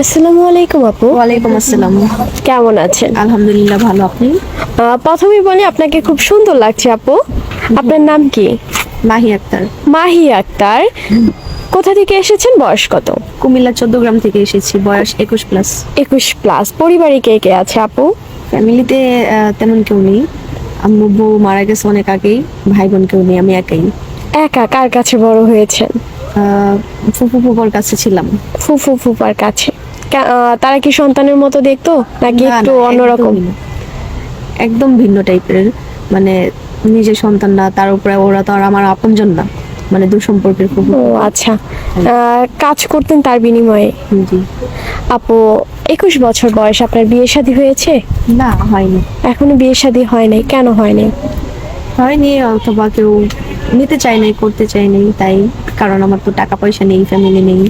আসসালামু আলাইকুম আপু। ওয়ালাইকুম আসসালাম। কেমন আছেন? আলহামদুলিল্লাহ, ভালো। আপনি? প্রথমেই বলি আপনাকে খুব সুন্দর লাগছে আপু। আপনার নাম কি? মাহি আক্তার। মাহি আক্তার। কোথা থেকে এসেছেন? বয়স কত? কুমিল্লা 14 গ্রাম থেকে এসেছি, বয়স 21+। 21+। পরিবারে কে কে আছে আপু? ফ্যামিলিতে তেমন কেউ নেই। আম্মু বউ মারা গেছে অনেক আগেই। ভাই বোন কেউ নেই, আমি একাই। একা? কার কাছে বড় হয়েছেন? ফুফু ফুফুর কাছে ছিলাম। ফুফু ফুপার কাছে। তারা কি সন্তানের মতো দেখতো নাকি না, একটু না, অন্যরকম? একদমই না। একদম ভিন্ন টাইপের। মানে নিজের সন্তান না, তার উপরে ওরা তো আর আমার আপনজন না, মানে দূর সম্পর্কের ফুফু। ও আচ্ছা। কাজ করতেন তার বিনিময়ে? জি। আপু, 21 বছর বয়স, আপনার বিয়ে শাদী হয়েছে? না, হয়নি। এখনো বিয়ে শাদী হয় নাই, কেন হয় নাই? হয়নি, অথবা কেউ নিতে চাই নাই, করতে চাই নাই, তাই। কারণ আমার তো টাকা পয়সা নেই, ফ্যামিলি নেই।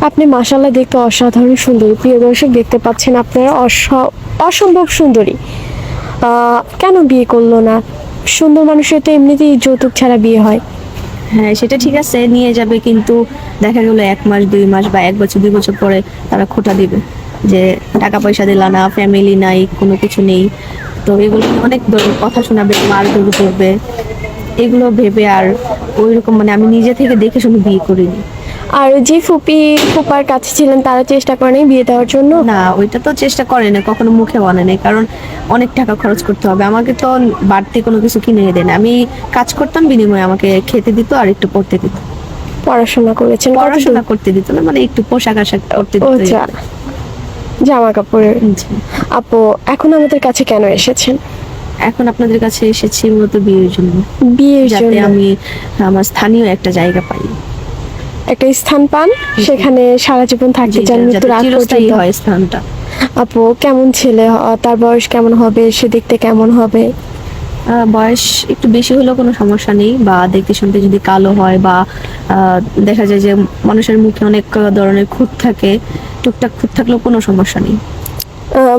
আপনি মাশাআল্লাহ দেখতে অসাধারণ সুন্দরী। প্রিয় দর্শক, দেখতে পাচ্ছেন আপনারা অসম্ভব সুন্দরী। কেন বিয়ে করলো না? সুন্দর মানুষের তো এমনিতেই যৌতুক ছাড়া বিয়ে হয়। হ্যাঁ, সেটা ঠিক আছে, নিয়ে যাবে, কিন্তু দেখা গেলো 1 মাস 2 মাস বা 1 বছর 2 বছর পরে তারা খোঁটা দিবে যে টাকা পয়সা দিলা না, ফ্যামিলি নাই, কোনো কিছু নেই। তো এগুলো নিয়ে অনেক ধরনের কথা শোনাবে, মার ধরে করবে। এগুলো ভেবে আর ওইরকম, মানে আমি নিজে থেকে দেখে শুনে বিয়ে করিনি। আর যে ফুপি ফুপার কাছে ছিলেন তারা চেষ্টা করেনি বিয়ে দেওয়ার জন্য? না, ওইটা তো চেষ্টা করে না, কখনো মুখে বলে নাই, কারণ অনেক টাকা খরচ করতে হবে। আমাকে তো বাড়তি কোনো কিছু কিনে দেয় না। আমি কাজ করতাম, বিনিময়ে আমাকে খেতে দিত আর একটু পড়তে দিত। পড়াশোনা করেছেন? পড়াশোনা করতে দিত না, মানে একটু পোশাক আশাক করতে দিত। আচ্ছা, জামা কাপড়ের। জি। আপু, এখন আমাদের কাছে কেন এসেছেন? এখন আপনাদের কাছে এসেছি মূলত বিয়ের জন্য, বিয়ের যাতে জন্য? আমি আমার স্থানীয় একটা জায়গা পাই। একটা স্থান পান, সেখানে সারা জীবন থাকতে চান, যাতে মৃত্যুর আগ চিরস্থায়ী পর্যন্ত। হয় স্থানটা। আপু, কেমন ছেলে তার বয়স কেমন হবে? সে দেখতে কেমন হবে? বয়স একটু বেশি হলেও কোনো সমস্যা নেই, বা দেখতে শুনতে যদি কালো হয়, বা দেখা যায় যে মানুষের মুখে অনেক ধরনের খুঁত থাকে, টুকটাক খুঁত থাকলেও কোনো সমস্যা নেই।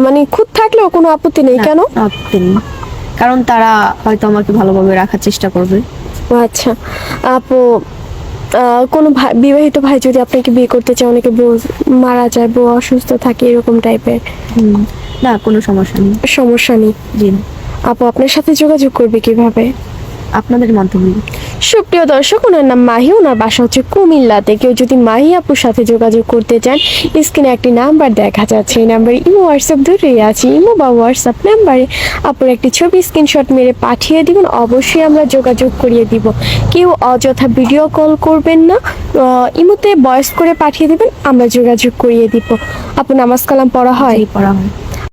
মানে খুদ থাকলেও কোনো আপত্তি নেই? না, কেন? আপত্তি নেই। কারণ তারা হয়তো আমাকে ভালোভাবে রাখার চেষ্টা করবে। ও আচ্ছা। আপু, কোনো ভাই, বিবাহিত ভাই যদি আপনাকে বিয়ে করতে চায়, অনেকে বউ মারা যায়, বউ অসুস্থ থাকে, এরকম টাইপের। না, কোনো সমস্যা নেই। সমস্যা নেই? জি না। আপু, আপনার সাথে যোগাযোগ করবে কিভাবে? আপনাদের মাধ্যমে। সুপ্রিয় দর্শক, ওনার নাম মাহি, ওনার বাসা হচ্ছে কুমিল্লাতে। কেউ যদি মাহি আপুর সাথে যোগাযোগ করতে চান, স্ক্রিনে একটি নাম্বার দেখা যাচ্ছে, এই নাম্বারে ইমো হোয়াটসঅ্যাপ দুটোই আছে। ইমো বা হোয়াটসঅ্যাপ নাম্বারে আপুর একটি ছবি স্ক্রিনশট মেরে পাঠিয়ে দিবেন, অবশ্যই আমরা যোগাযোগ করিয়ে দিব। কেউ অযথা ভিডিও কল করবেন না, ইমোতে ভয়েস করে পাঠিয়ে দিবেন, আমরা যোগাযোগ করিয়ে দিব। আপু, নামাজ কালাম পড়া হয়? পড়া হয়।